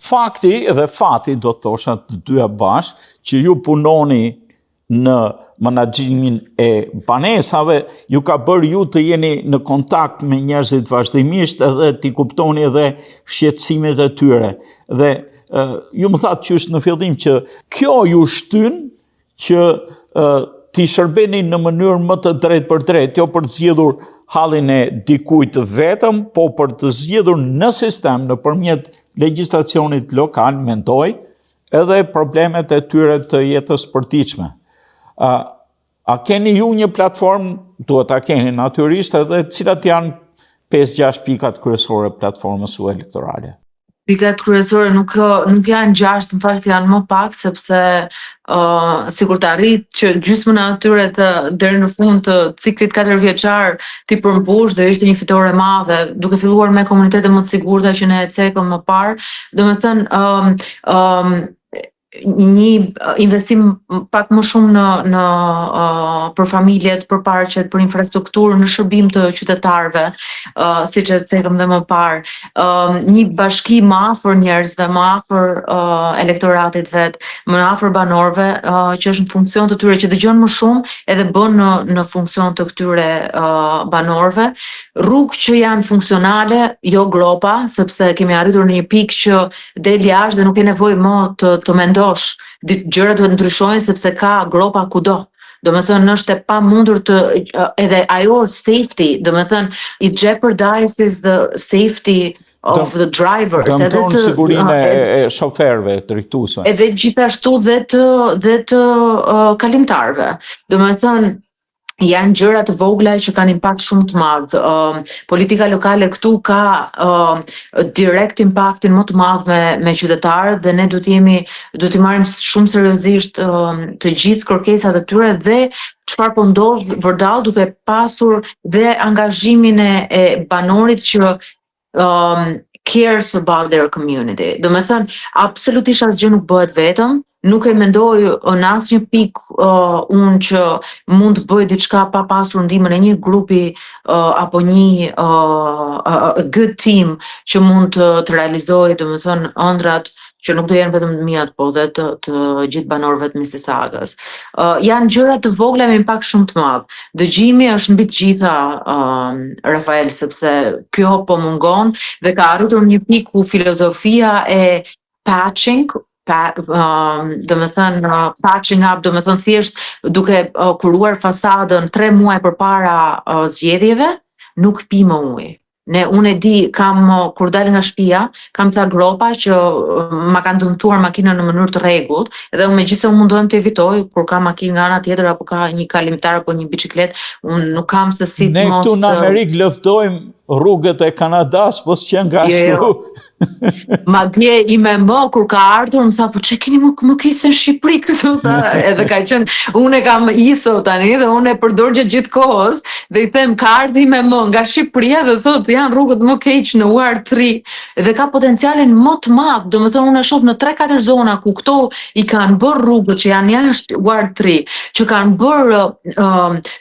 fakti dhe fati, do të thosha të dyja bashkë, që ju punoni në menaxhimin e banesave, ju ka bërë ju të jeni në kontakt me njerëzit vazhdimisht edhe t'i kuptoni edhe shqetësimet e tyre. Dhe ju më thatë qysh në fillim që kjo ju shtyn që t'i shërbeni në mënyrë më të drejt për drejt, jo për të zgjedhur hallin e dikujt vetëm, po për të zgjedhur në sistem nëpërmjet legjislacionit lokal, mendoj, edhe problemet e tyre të jetës përditshme. A keni ju një platformë, duhet ta keni natyrisht, edhe cilat janë 5-6 pikat kryesore platformës u elektorale? Pikat kryesore nuk janë 6, në fakt janë më pak, sepse sikur të arrit që gjysmën e atyre deri në fund të ciklit 4 vjeçar ti përmbush dhe ishte një fitore e madhe, duke filluar me komunitete më të sigurta që ne e cekëm më parë, domethënë një investim pak më shumë për familjet, për parqet, për infrastrukturë, në shërbim të qytetarëve, siç e cekëm dhe më parë, një bashki më afër njerëzve, më afër elektoratit vet, më afër banorëve, që është në funksion të tyre, që dëgjon më shumë edhe bën në funksion të këtyre banorëve, rrugë që janë funksionale, jo gropa, sepse kemi arritur në një pikë që del jashtë dhe nuk e nevojë më të mendosh. Gjërat duhet ndryshojnë sepse ka gropa kudo. Domethënë është e pamundur edhe ajo safety, domethënë it jeopardizes the safety of the drivers. Dëmton sigurinë e shoferëve, drejtuesve. Edhe gjithashtu dhe të kalimtarëve. Domethënë janë gjëra të vogla që kanë impakt shumë të madh. Politika lokale këtu ka direkt impaktin më të madh me qytetarët dhe ne duhet t'i marrim shumë seriozisht të gjithë kërkesat e tyre dhe çfarë po ndodh vërdall, duke pasur dhe angazhimin e banorit që cares about their community. Domethënë absolutisht asgjë nuk bëhet vetëm. Nuk e mendoj në asnjë pikë unë që mund të bëj diçka pa pasur ndihmën e një grupi apo një good team që mund të realizojë, domethënë ëndrat që nuk do jenë vetëm të mia, po dhe të gjithë banorëve të Mississaugas. Janë gjëra të vogla me impakt shumë të madh. Dëgjimi është mbi të gjitha, Rafael, sepse kjo po mungon dhe ka arritur një pikë ku filozofia e patching, domethënë patching up, domethënë thjesht duke kuruar fasadën 3 muaj përpara zgjedhjeve, nuk pi më ujë. Unë e di, kur dal nga shtëpia, kam ca gropa që ma kanë dëmtuar makinën në mënyrë të rregullt, edhe unë megjithëse unë mundohem të evitoj, kur ka makinë nga ana tjetër apo ka një kalimtar apo një biçikletë, unë nuk kam se si Ne këtu në Amerikë lëftojmë rrugët e Kanadas, po s'qen nga ashtu. Madje i me më, kur ka ardhur, më tha, po që keni më kise në Shqipëri këtu, edhe ka qenë, unë e kam ISO tani, dhe unë e përdor gjithë kohës, dhe i them, ka ardhi me më nga Shqipëria, dhe thot, janë rrugët më keq në Ward 3, dhe ka potencialin më të madh, domethënë unë e shoh në 3-4 zona, ku këto i kanë bërë rrugët që janë jashtë Ward 3, që kanë bërë,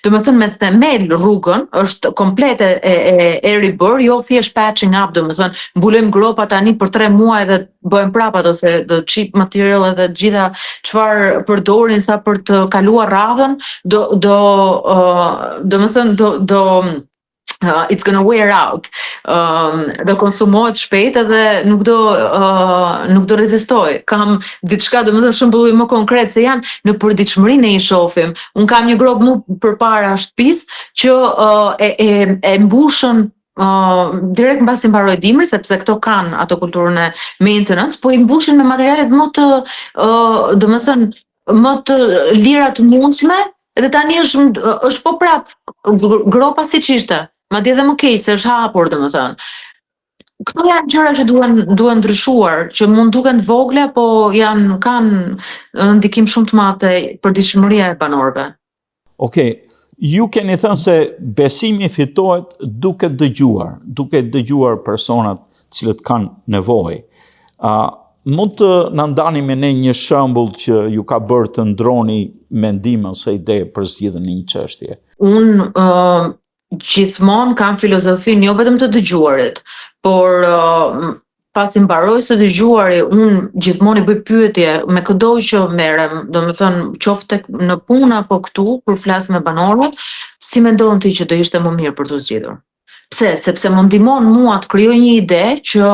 domethënë me themel rrugën, është komplete e ribër, jo thjesht patching up, domethënë mbulojmë gropa tani për 3 muaj dhe bëjmë prapë ato se the cheap material dhe gjitha çfarë përdorin sa për të kaluar radhën, it's gonna wear out. Do konsumohet shpejt edhe nuk do rezistoj. Kam diçka, domethënë shembull më konkret se janë në përditshmërinë e i shohim. Un kam një grop më përpara shtëpisë që e mbushën direkt mbasi mbaroi dimri, sepse këto kanë ato kulturën e maintenance, po i mbushin me materialet më të domethënë më të lira të mundshme, edhe tani është po prap gropa siç ishte. Madje edhe më keq se është hapur, domethënë. Këto janë gjëra që duhen ndryshuar, që mund duken të vogla, po kanë ndikim shumë të madh te përditshmëria e banorëve. Okej. Ju keni thënë se besimi fitohet duke dëgjuar personat cilët kanë nevojë. Mund të na ndani me ne një shembull që ju ka bërë të ndroni mendim ose ide për zgjidhjen e një çështje? Unë gjithmonë kam filozofinë jo vetëm të dëgjuarit, por pasi mbaroj së dëgjuari, unë gjithmonë i bëj pyetje me çdo që merrem, domethënë qoftë në punë apo këtu, kur flas me banorët, si mendon ti që do ishte më mirë për të zgjidhur? Pse? Sepse më ndihmon mua të krijoj një ide që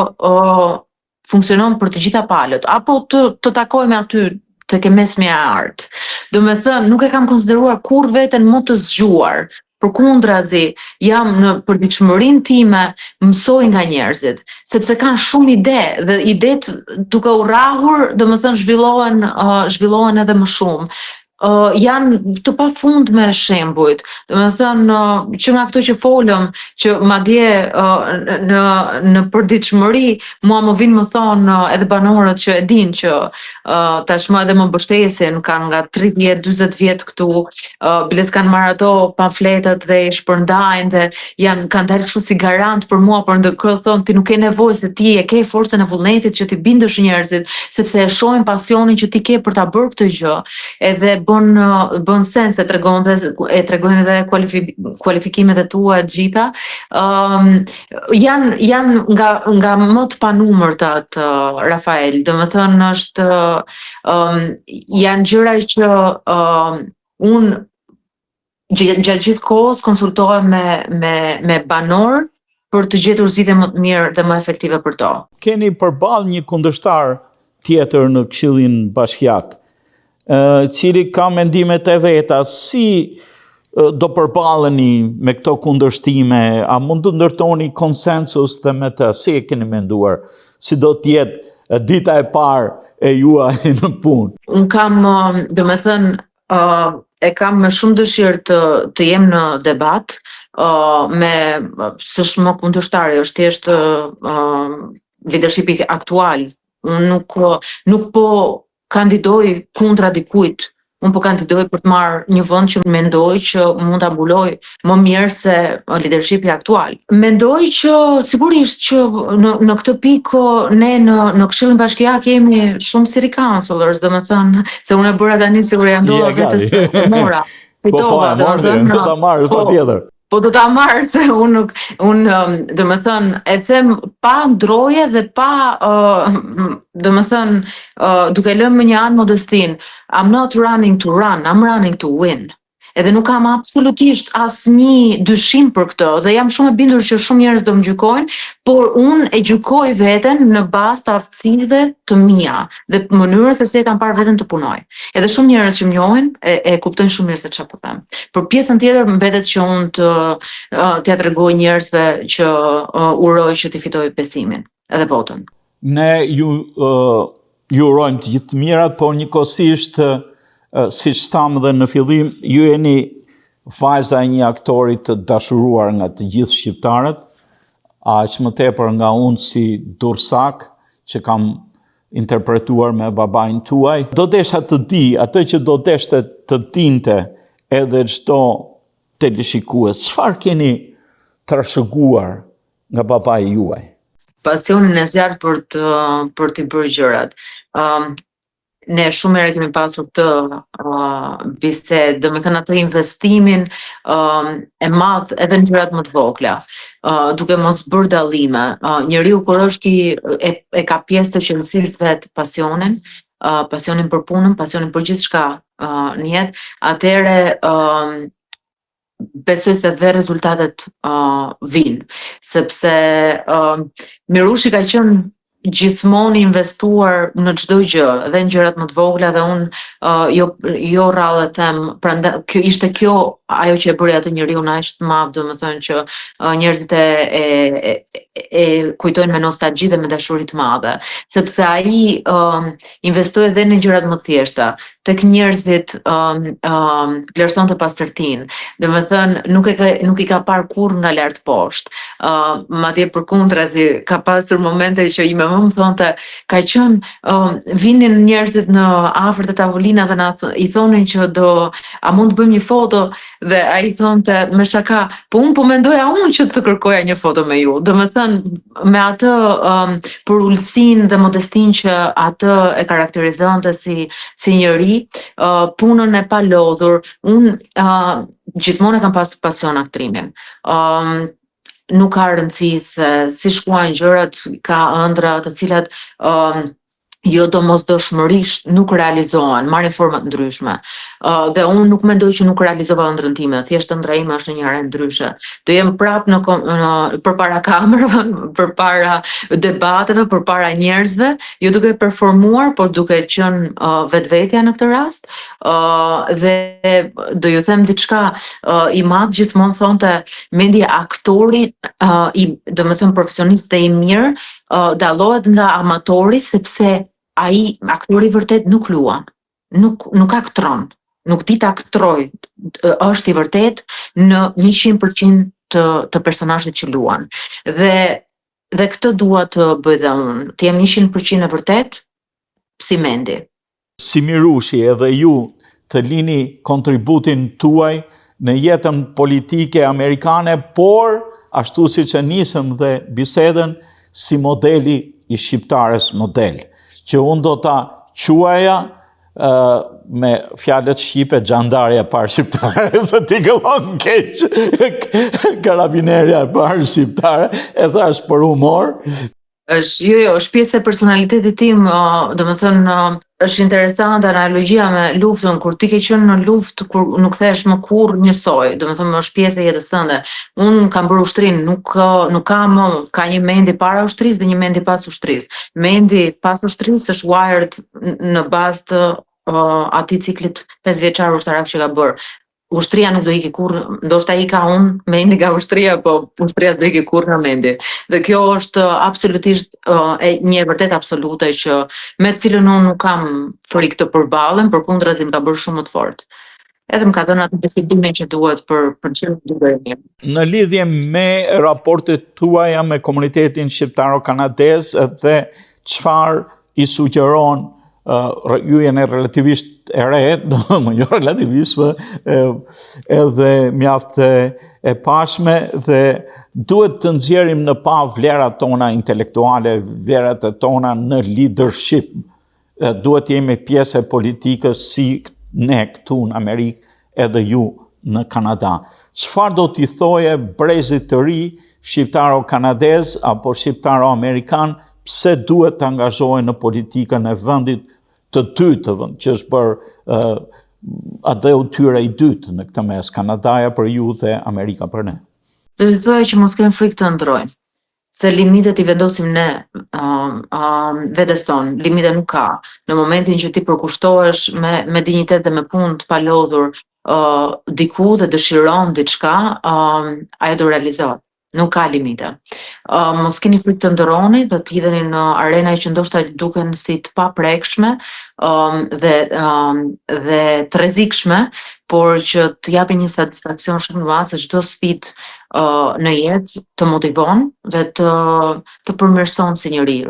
funksionon për të gjitha palët, apo të takojmë aty tek e mesmi e artë. Domethënë, nuk e kam konsideruar kur veten më të zgjuar. Përkundrazi, jam në përditshmërinë time, mësoj nga njerëzit, sepse kanë shumë ide dhe idet duke u rrahur, domethënë zhvillohen edhe më shumë. Janë të pafundme shembujt, domethënë që nga këto që folëm, që madje në përditshmëri mua më vinë më thonë edhe banorët që e dinë që tashmë edhe më mbështesin, kanë nga 30-40 vjet këtu, biles kanë marrë ato pamfletet dhe i shpërndajnë dhe kanë dalë kështu si garant për mua, por ndërkohë thonë ti nuk ke nevojë se ti e ke forcën e vullnetit që ti bindësh njerëzit, sepse e shohin pasionin që ti ke për ta bërë këtë gjë, edhe bën sens e tregojnë edhe kualifikimet e tua të gjitha. Janë nga më të panumërtat, Rafael, domethënë është janë gjëra që unë gjatë gjithë kohës konsultohem me banor për të gjetur zgjidhje më të mirë dhe më efektive për to. Keni përballë një kundërshtar tjetër në Këshillin Bashkiak, cili ka mendimet e veta, si do përballeni me këto kundërshtime, a mund të ndërtoni konsensus dhe me të, si e keni menduar, si do t'jetë dita e parë e juaj në punë? Unë kam, domethënë, e kam me shumë dëshirë të jem në debat me s'është më kundërshtari, është thjesht leadershipi aktual. Unë nuk po kandidoj kundra dikujt, unë po kandidoj për të marrë një vend që mendoj që mund ta mbuloj më mirë se leadershipi aktual. Mendoj që sigurisht që në këtë pikë ne në Këshillin Bashkiak jemi shumë city councilors, domethënë se unë e bëra tani sigur ja ndova vetes mora. Fitova, do ta marrë patjetër. Po do ta marr se unë domethënë e them pa ndroje dhe pa domethënë duke lënë më një anë modestin. I'm not running to run, I'm running to win. Edhe nuk kam absolutisht asnjë dyshim për këtë dhe jam shumë e bindur që shumë njerëz do më gjykojnë, por unë e gjykoj veten në bazë të aftësive të mia dhe mënyrës se si e kam parë veten të punoj. Edhe shumë njerëz që më njohin e kuptojnë shumë mirë se çfarë po them. Për pjesën tjetër mbetet që unë t'ia tregoj njerëzve që uroj që t'i fitoj besimin edhe votën. Ne ju urojmë të gjithë mirat, por njëkohësisht si thamë dhe në fillim, ju jeni vajza e një aktori të dashuruar nga të gjithë shqiptarët, aq më tepër nga unë si Dursak, që kam interpretuar me babain tuaj. Do desha të di, atë që do deshte të dinte edhe çdo teleshikues, çfarë keni trashëguar nga babai juaj? Pasionin e zjarrt për të bërë gjërat. Ne shumë herë kemi pasur të bisedë, domethënë atë investimin e madh edhe në gjërat më të vogla, duke mos bërë dallime. Njeriu kur është e ka pjesë të qelësisë vet pasionin për punën, pasionin për gjithçka në jetë, atëherë besoj se dhe rezultatet vinë, sepse Mirushi ka qenë gjithmonë investuar në çdo gjë, edhe në gjërat më të vogla dhe unë jo rrallë them, prandaj ishte kjo ajo që e bëri atë njeriu aq të madh, domethënë që njerëzit e kujtojnë me nostalgji dhe me dashuri të madhe, sepse ai investoi edhe në gjërat më të thjeshta, tek njerëzit vlerësonte pastërtinë, domethënë nuk i ka parë kurrë nga lart poshtë. Madje përkundrazi ka pasur momente që i më thonte, ka qenë vinin njerëzit në afër të tavolina dhe i thonin që a mund të bëjmë një foto, dhe ai thonte me shaka, po unë po mendoja unë që të kërkoja një foto me ju. Domethënë me atë përullësinë dhe modestinë që atë e karakterizonte si njeri, punën e palodhur, unë gjithmonë e kam pasur pasion aktrimin. nuk ka rëndësi se si shkuajnë gjërat, ka ëndra të cilat jo domosdoshmërisht nuk realizohen, marrin forma të ndryshme. Dhe unë nuk mendoj që nuk realizova ëndrrën time, thjesht ëndra ime është në një aren ndryshe. Do jem prap përpara kamerave, përpara debateve, përpara njerëzve, jo duke performuar, por duke qenë vetvetja në këtë rast. Dhe do ju them diçka, i madh gjithmonë thonte mendi aktori, domethënë profesionist dhe i mirë, dallohet nga amatori sepse ai aktori vërtet nuk luan, nuk aktron, nuk di të aktroj, është i vërtet në 100% të personazhet që luan. Dhe këtë dua të bëj dhe unë, të jem 100% e vërtet si Mendi. Si Mirushi edhe ju të lini kontributin tuaj në jetën politike amerikane, por ashtu si që nisëm dhe bisedën si modeli i shqiptares model, që unë do ta quaja me fjalët shqipe gjandarja parë shqiptare, se t'i gëllon keq karabinerja parë shqiptare, e thash për humor. është pjesë e personalitetit tim, domethënë është interesante analogjia me luftën, kur ti ke qenë në luftë, kur nuk thesh më kurrë njësoj, domethënë është pjesë e jetës tënde. Unë kam bërë ushtrinë, nuk ka një Mendi para ushtrisë dhe një Mendi pas ushtrisë. Mendi pas ushtrisë është wired në bazë të atij ciklit 5 vjeçar ushtarak që ka bërë. Ushtria nuk do iki kurrë, ndoshta ika unë, Mendi nga ushtria, po ushtria do iki kurrë nga Mendi. Dhe kjo është absolutisht një e vërtet absolute që me të cilën unë nuk kam frikë të përballem, përkundrazi më ka bërë shumë më të fortë. Edhe më ka dhënë atë disiplinë që duhet për qenë duke e mirë. Në lidhje me raportet tuaja me komunitetin shqiptaro-kanadez dhe çfarë i sugjeron ju jeni relativisht e re, jo relativisht, edhe mjaft e pashme, dhe duhet të nxjerrim në pa vlerat tona intelektuale, vlerat tona në leadership. Duhet jemi pjesë e politikës si ne këtu në Amerikë edhe ju në Kanada. Çfarë do t'i thoje brezit të ri, shqiptaro-kanadez apo shqiptaro-amerikan, pse duhet të angazhohen në politikën e vendit të dytë të vend, që është për adeu tyre i dytë në këtë mes, Kanadaja për ju dhe Amerika për ne. Do të thoya që mos kenë frikë të ndrojnë, se limitet i vendosim ne vetes tonë, limite nuk ka. Në momentin që ti përkushtohesh me dinjitet dhe me punë të palodhur diku dhe dëshiron diçka, ajo do realizohet. Nuk ka limite. Mos keni frikë të ndroni, do të hidheni në arena që ndoshta duken si të paprekshme dhe të rrezikshme, por që të japin një satisfaksion shumë të madh se çdo sfidë në jetë të motivon dhe të përmirëson si njeri,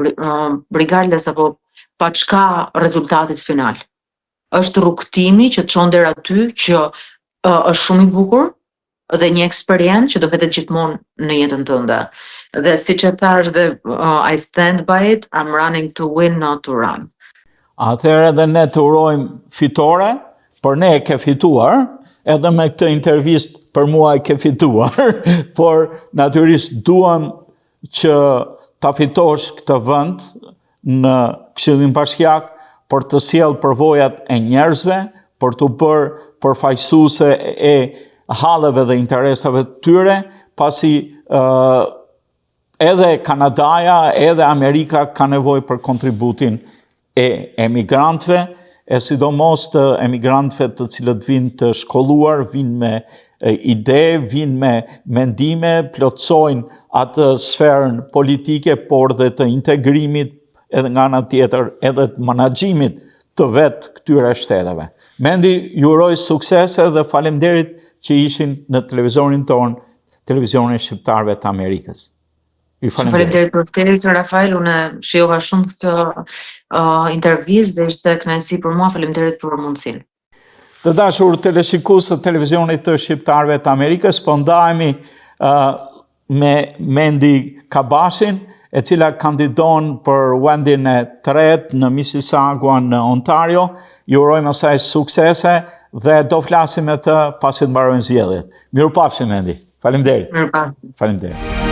regardless apo pa çka rezultatit final. Është rrugtimi që të çon deri aty që është shumë i bukur, dhe një eksperiencë që do vetet gjithmonë në jetën tënde. Dhe siç e thash dhe I stand by it, I'm running to win, not to run. Atëherë edhe ne të urojmë fitore, për ne e ke fituar, edhe me këtë intervistë për mua e ke fituar, por natyrisht duam që ta fitosh këtë vend në Këshillin Bashkiak për të sjellë përvojat e njerëzve, për të bërë përfaqësuese e halleve dhe interesave të tyre, pasi edhe Kanadaja, edhe Amerika ka nevojë për kontributin e emigrantëve, e sidomos të emigrantëve të cilët vinë të shkolluar, vinë me ide, vinë me mendime, plotësojnë atë sferën politike, por dhe të integrimit edhe nga ana tjetër, edhe të menaxhimit të vetë këtyre shteteve. Mendi, ju uroj suksese dhe faleminderit që ishin në televizorin tonë, televizionin shqiptarëve të Amerikës. Faleminderit për ftesën, Rafael, unë shijova shumë këtë intervistë dhe ishte kënaqësi për mua, faleminderit për mundësinë. Të dashur teleshikues të televizionit të shqiptarëve të Amerikës, po ndahemi me Mendi Kabashin, e cila kandidon për vendin e tretë në Mississauga në Ontario. Ju urojmë asaj suksese dhe do flasim me të pasi të mbarojnë zgjedhjet. Mirupafshim, Mendi. Faleminderit. Mirupafshim. Faleminderit.